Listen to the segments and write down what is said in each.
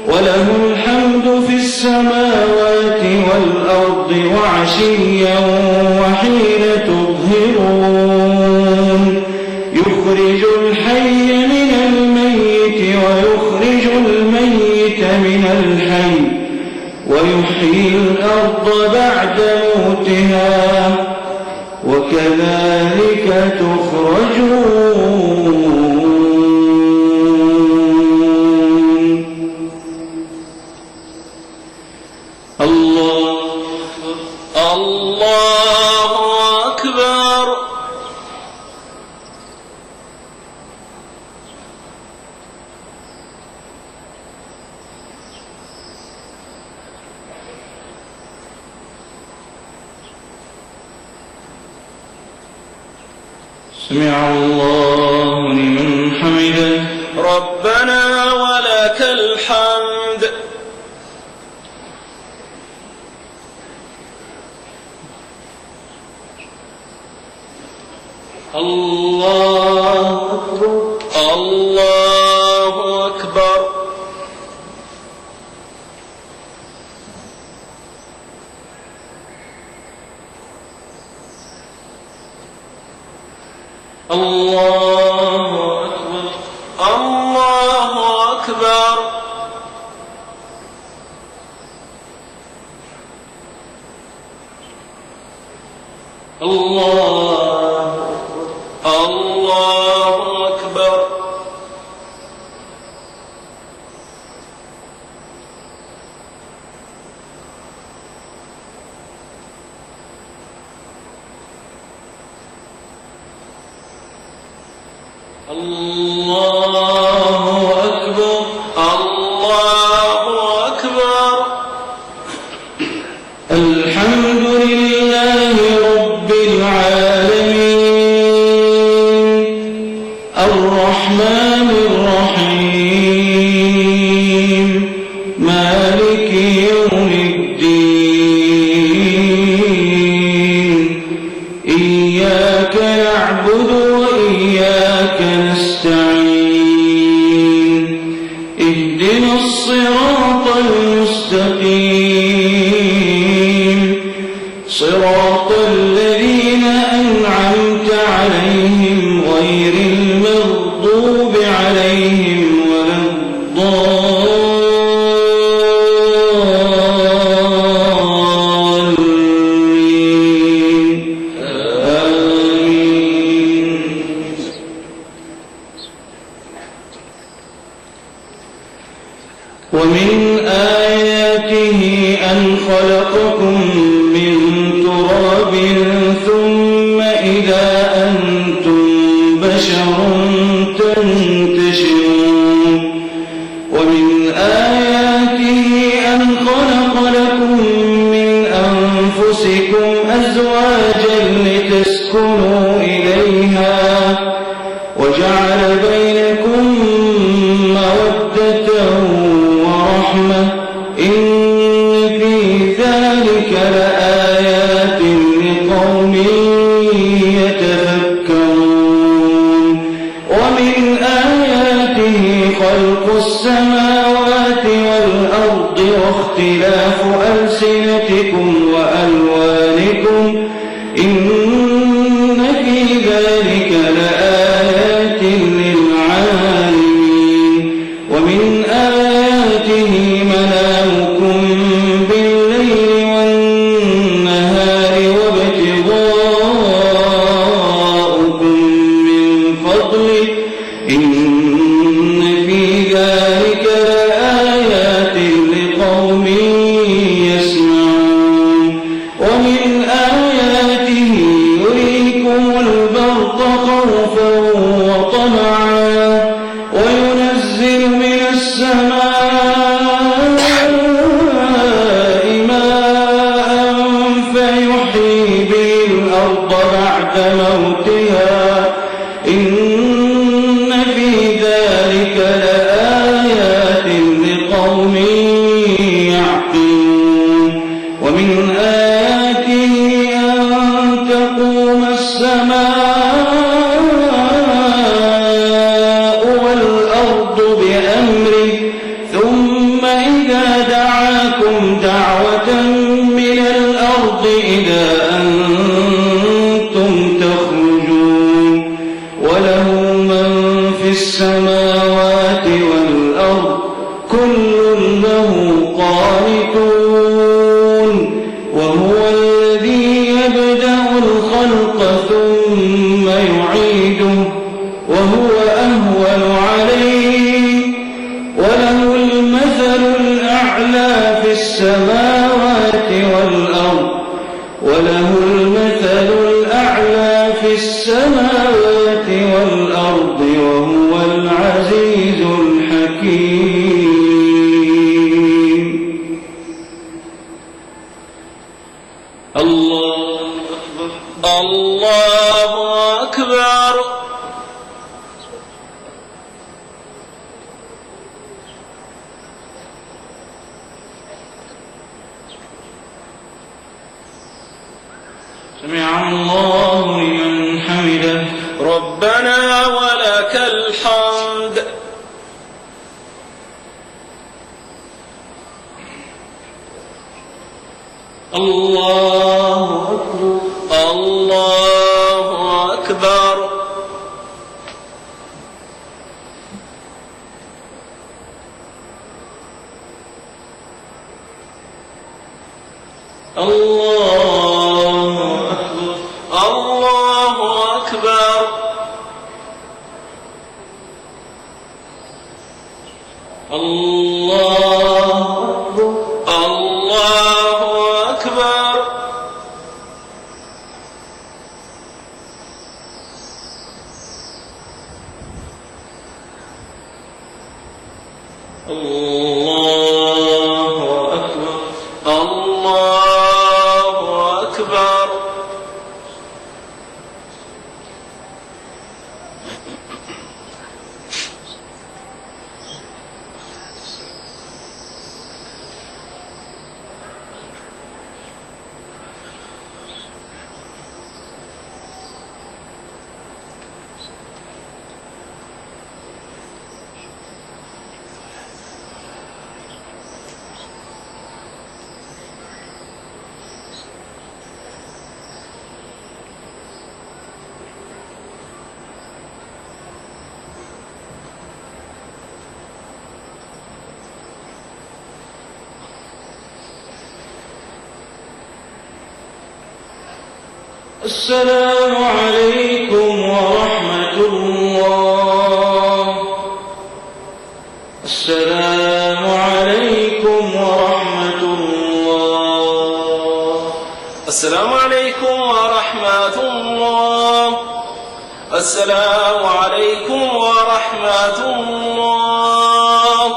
وله الحمد في السماوات والأرض الأرض وعشيا وحين تظهرون يخرج الحي من الميت ويخرج الميت من الحي ويحيي الأرض بعد موتها وكذلك تخرجون. الله أكبر. سمع الله لمن حمده ربنا ولك الحمد. الله أكبر. الله أكبر. الله أكبر. الله أكبر. الله أكبر. الله أكبر. الله أكبر. الحمد لله رب العالمين الرحمن الرحيم مالك يوم الدين إياك نعبد وإياك نستعين اهدنا الصراط المستقيم صراط الذين أنعمت عليهم غير المغضوب عليهم ولا الضالين آمين. ومن آياته أن خلقكم من تراب ثم إذا أنتم بشر تنتشرون ومن آياته أن خلق لكم من أنفسكم أزواجا لتسكنوا إليها وجعل بينكم مودة ورحمة إن في ذلك لآيات لقوم يتفكرون ومن آياته خلق السماوات والأرض واختلاف ألسنتكم وألوانكم إن في ذلك لآيات للعالمين ومن آياته منامكم بالليل والنهار وابتغاؤكم من فضله إن في ذلك لآيات لقوم يسمعون ومن آياته يريكم البرق خوفا وطمعا وينزل من السماء ماء فيحيي به الأرض بعد موتها إن في ذلك لآيات لقوم يعقلون ومن آياته أن تقوم السماء والأرض بأمره ثم إذا دعاكم دعوة من الأرض الأرض إذا أنتم تخرجون وله من في السماوات والأرض كل له قانتون وهو الذي يبدأ الخلق ثم يعيده وهو أهون عليه وله المثل الأعلى في السماوات والأرض وله المثل الأعلى في السماوات والأرض وهو العزيز الحكيم. الله أكبر الله أكبر. سمع الله لمن حمده ربنا ولك الحمد. الله أكبر الله أكبر. الله أكبر الله أكبر. الله أكبر الله أكبر. الله أكبر الله أكبر. السلام عليكم ورحمة الله. السلام عليكم ورحمة الله. السلام عليكم ورحمة الله. السلام عليكم ورحمة الله.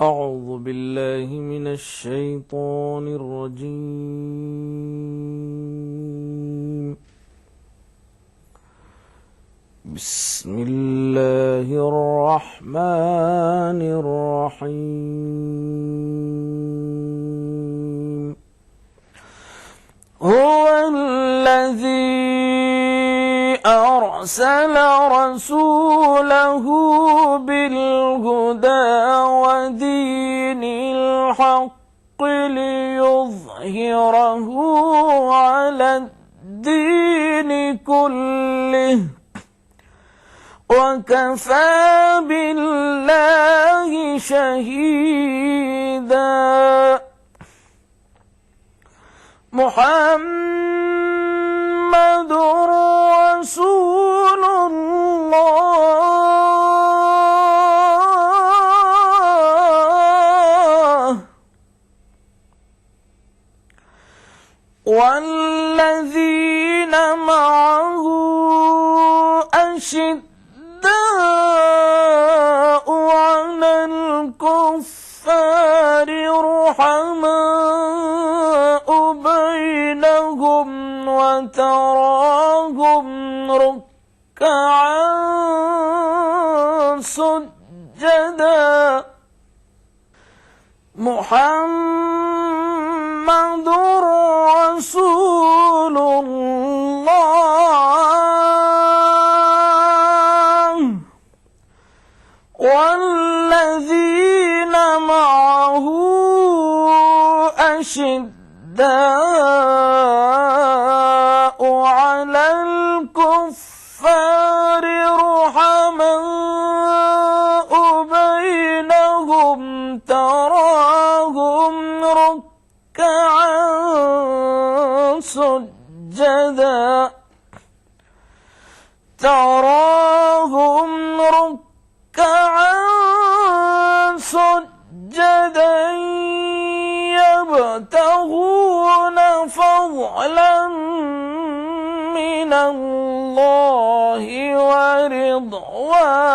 أعوذ بالله من الشيطان الرجيم. بسم الله الرحمن الرحيم. هو الذي أرسل رسوله بالهدى ودين الحق ليظهره على الدين كله وكفى بالله شهيدا. محمد رسول الله والذين معه أشداء على الكفار رحماء بينهم وتراهم ركعا سجدا محمد رسول الله والذين معه أشداء على الكفار رحماء بينهم تراهم ركعا سجدا يبتغون فضلا من الله ورضوانا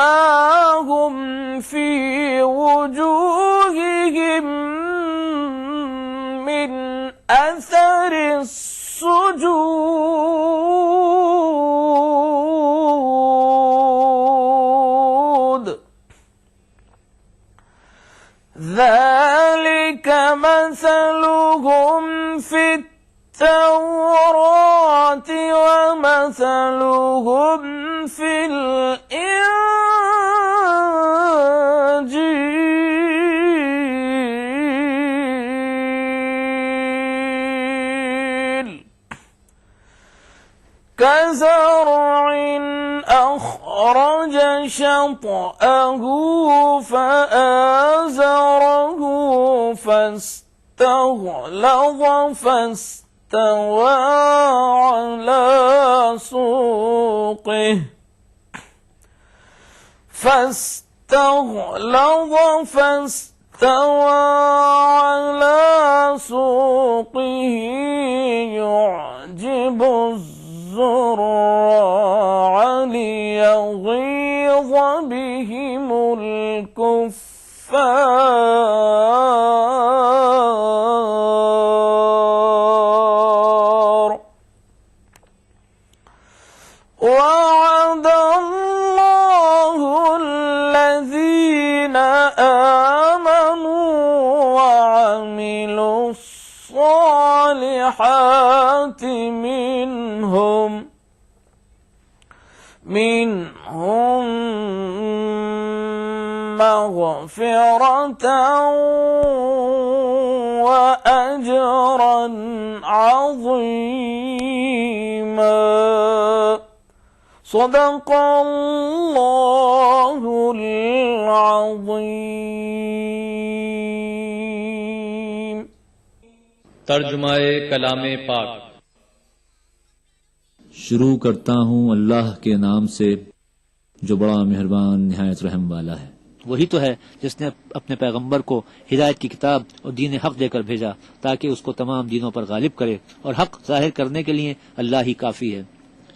سيماهم في وجوههم من أثر السجود ذلك مثلهم في التوراة ومثلهم في الإنجيل كزرع أخرج شطأه فآزره فاستغلظ فاستوى على سوقه يعجب الزراع ليغيظ بهم الكفار وعد الله الذين آمنوا وعملوا الصالحات منهم مغفرة وأجرا عظيما صدق الله العظيم तर्जुमाए कलामे पाक। शुरू करता हूँ अल्लाह के नाम से जो बड़ा मेहरबान निहायत रहम वाला है। वही तो है जिसने अपने पैगंबर को हिदायत की किताब और दीन हक देकर भेजा ताकि उसको तमाम दीनों पर गालिब करे और हक जाहिर करने के लिए अल्लाह ही काफी है।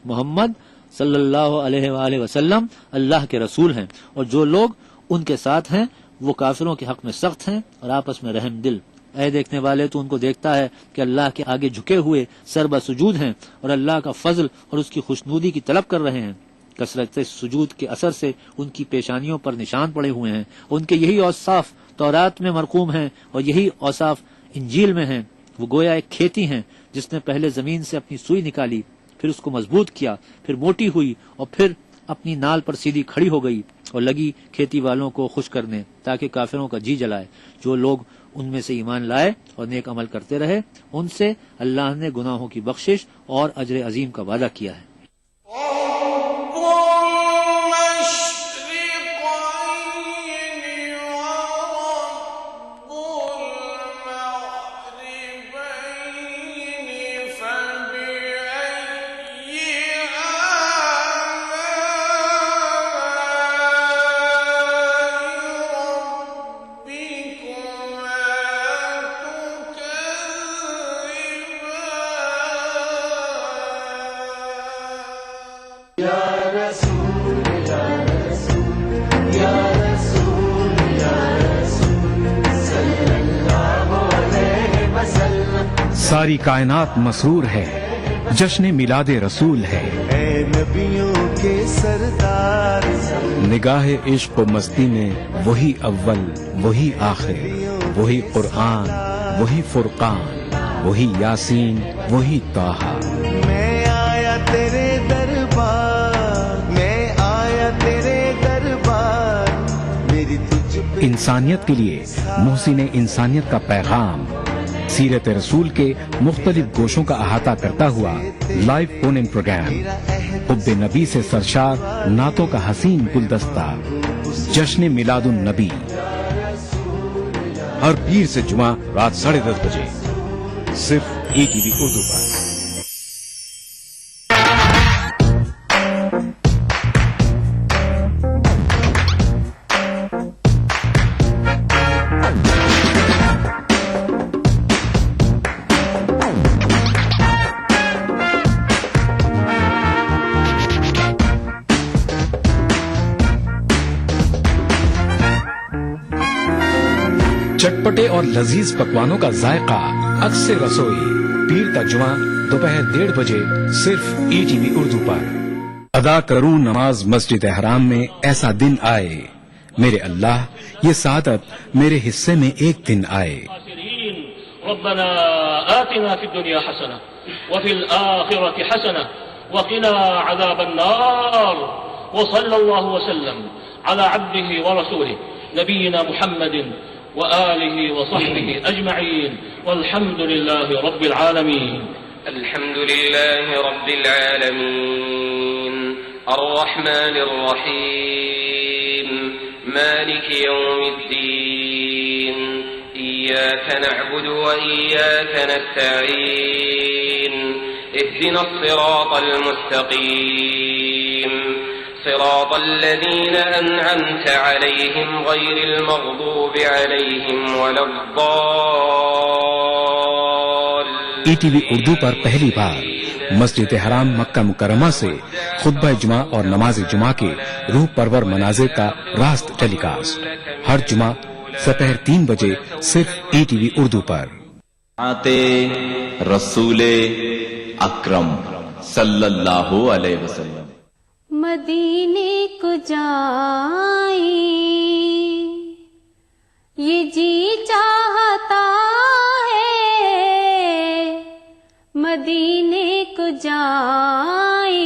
मोहम्मद सल्लल्लाहु अलैहि वसल्लम अल्लाह के रसूल हैं और जो लोग उनके साथ हैं वो काफिरों के हक में सख्त हैं और आपस में रहम दिल। ऐ देखने वाले, तो उनको देखता है कि अल्लाह के आगे झुके हुए सरबा सुजूद हैं और अल्लाह का फजल और उसकी खुशनूदी की तलब कर रहे हैं। कसरत सुजूद के असर से उनकी पेशानियों पर निशान पड़े हुए हैं। उनके यही औसाफ तौरात में मरकूम हैं और यही औसाफ इंजील में हैं। वो गोया एक खेती हैं जिसने पहले जमीन से अपनी सुई निकाली, फिर उसको मजबूत किया, फिर मोटी हुई और फिर अपनी नाल पर सीधी खड़ी हो गई और लगी खेती वालों को खुश करने ताकि काफिरों का जी जलाए। जो लोग उनमें से ईमान लाए और नेक अमल करते रहे उनसे अल्लाह ने गुनाहों की बख्शिश और अजर अजीम का वादा किया है। بكم सारी कायनात मसरूर है, जश्न मिलाद रसूल है। ऐ नबियों के सरदार, निगाह इश्क व मस्ती में वही अव्वल वही आखिर, वही कुरान वही फुरकान, वही यासीन वही ताहा। मैं आया तेरे दरबार, मैं आया तेरे दरबार, मेरी तुझ पे इंसानियत के लिए मोहसिन इंसानियत का पैगाम सीरत रसूल के मुख्तलिफ गोशों का अहाता करता हुआ लाइव फोन इन प्रोग्राम, हुब्बे नबी से सरशार नातों का हसीन गुलदस्ता, जश्न मिलादुन नबी, हर पीर से जुमा रात 10:30 बजे सिर्फ ETV उर्दू पर। चटपटे और लजीज पकवानों का जायका, अक्सर रसोई, पीर का जुमा दोपहर 1:30 बजे सिर्फ ETV उर्दू पर। अदा करूं नमाज मस्जिद हराम में ऐसा दिन आए, मेरे अल्लाह ये सादत मेरे हिस्से में एक दिन आए। रब्बना आतिना फिद दुनिया हसना व फिल आखिरति हसना व क़िना अज़ाबन नार व सल्लल्लाहु वसल्लम अला अब्दिही व रसूलिही नबीना मुहम्मदिन وآله وصحبه أجمعين والحمد لله رب العالمين. الحمد لله رب العالمين الرحمن الرحيم مالك يوم الدين إياك نعبد وإياك نستعين اهدنا الصراط المستقيم صراط الذين أنعمت عليهم غير المغضوب عليهم ولا الضالين. ETV उर्दू पर पहली बार मस्जिद हराम मक्का मुकरमा से खुतबा जुमा और नमाज जुमा के रूह परवर मनाजिर का रास्त टेलीकास्ट हर जुमा दोपहर 3 बजे सिर्फ ETV उर्दू पर। आते रसूले अकरम सल्लल्लाहु अलैहि वसल्लम। मदीने को जाए ये जी चाहता है, मदीने को जाए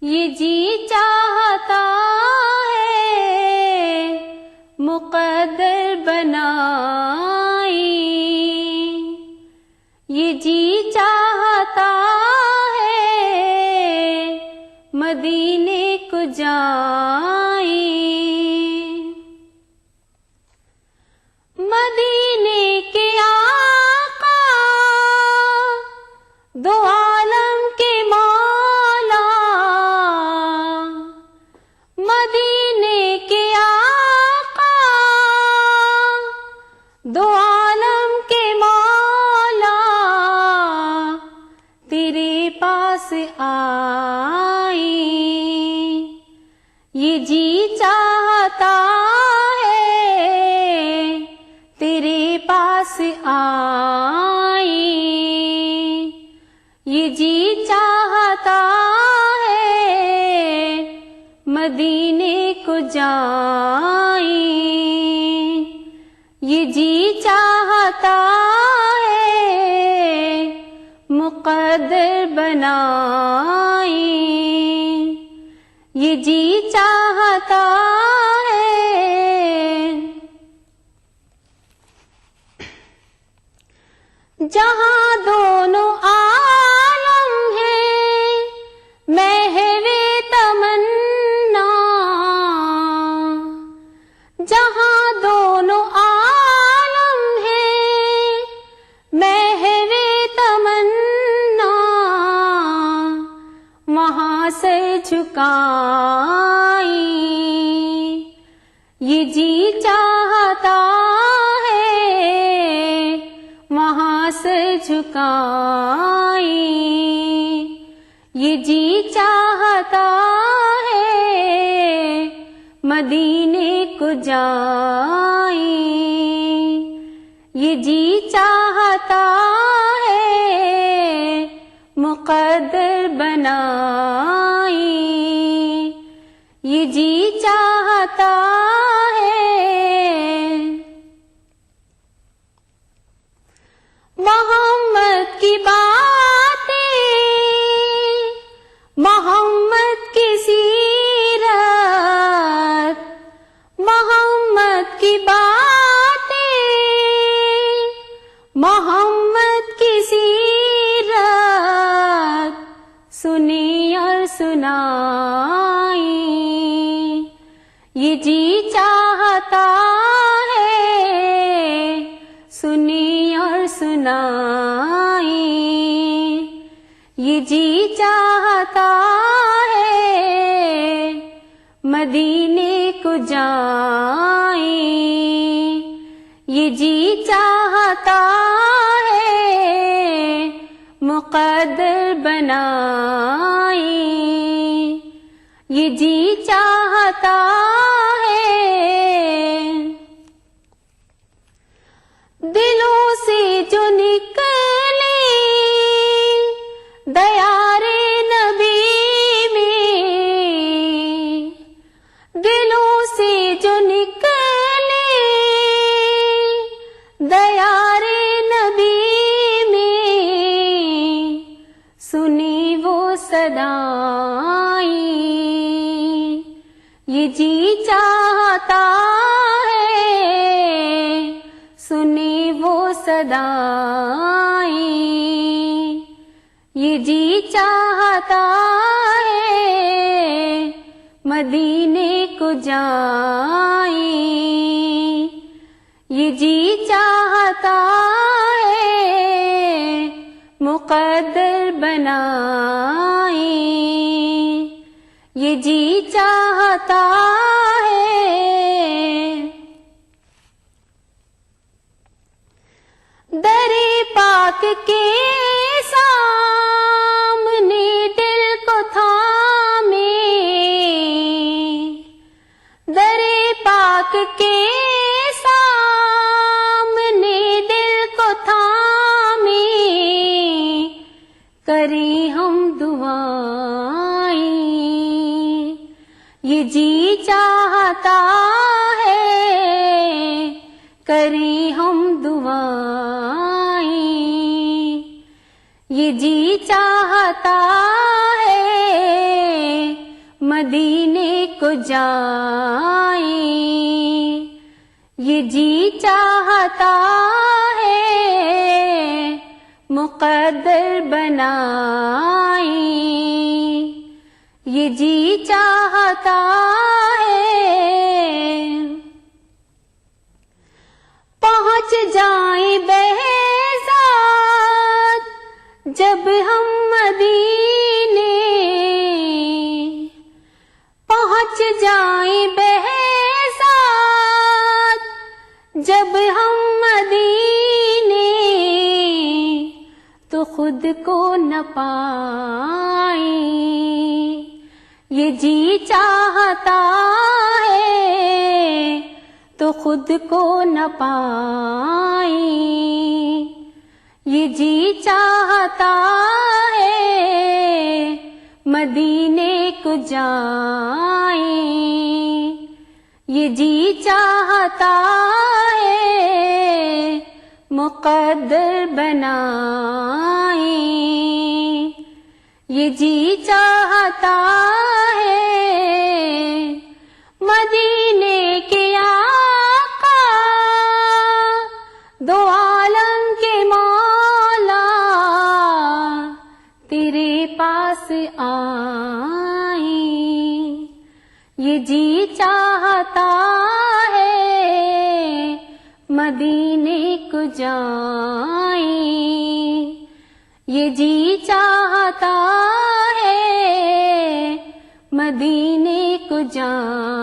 ये जी चाहता है, मुक़द्दर बनाए ये जी चाहता मदीने को जाए। मदीने के आका दो आलम के मौला, मदीने के आका दो आलम के मौला, तेरे पास आए ये जी चाहता है, तेरे पास आए ये जी चाहता है, मदीने को जाए ये जी चाहता है, मुक़द्दर बनाए ये जी चाहता है। जहां दोनों आलम हैं महवे तमन्ना, जहां दोनों आलम हैं महवे तमन्ना, वहां सर झुकाए ये जी चाहता है, वहां सर झुकाए ये जी चाहता है, मदीने को जाए ये जी चाहता چاہتا ہے مقدر بنائی، یہ جی چاہتا ہے محمد کی باتیں، محمد کی سیرت، محمد کی باتیں، محمد کی سیرت سنی اور سنائی، یہ جی چاہتا ہے سنی اور سنائی، یہ جی چاہتا ہے مدینے کو جائیں، یہ جی چاہتا ہے مقدر بنائی، یہ جی چاہتا ہے دلوں سے جو نکلے دیار نبی میں، دلوں سے جو نکلے دیار نبی میں، سنی وہ صدائیں، یہ جی چاہتا ہے سنی وہ صدائیں، یہ جی چاہتا ہے مدینے کو جائیں، یہ جی چاہتا ہے مقدر بنائیں، یہ جی چاہتا ہے در پاک کے سامنے دل کو تھامے، در پاک کے سامنے دل کو تھامے، کریں ہم دعائیں، یہ جی چاہتا ہے کریں ہم دعائیں، یہ جی چاہتا ہے مدینے کو جائیں، یہ جی چاہتا ہے مقدر بنائیں، یہ جی چاہتا ہے پہنچ جائیں بہزاد جب ہم مدینے، پہنچ جائیں بہزاد جب ہم مدینے، تو خود کو نہ پائیں، یہ جی چاہتا ہے تو خود کو نہ پائیں، یہ جی چاہتا ہے مدینے کو جائیں، یہ جی چاہتا ہے مقدر بنائیں، یہ جی چاہتا ہے مدینے کے آقا دو عالم کے مولا تیرے پاس آئیں، یہ جی چاہتا ہے مدینے کو جائیں، یہ جی چاہتا ہے مدینے کو جائیں۔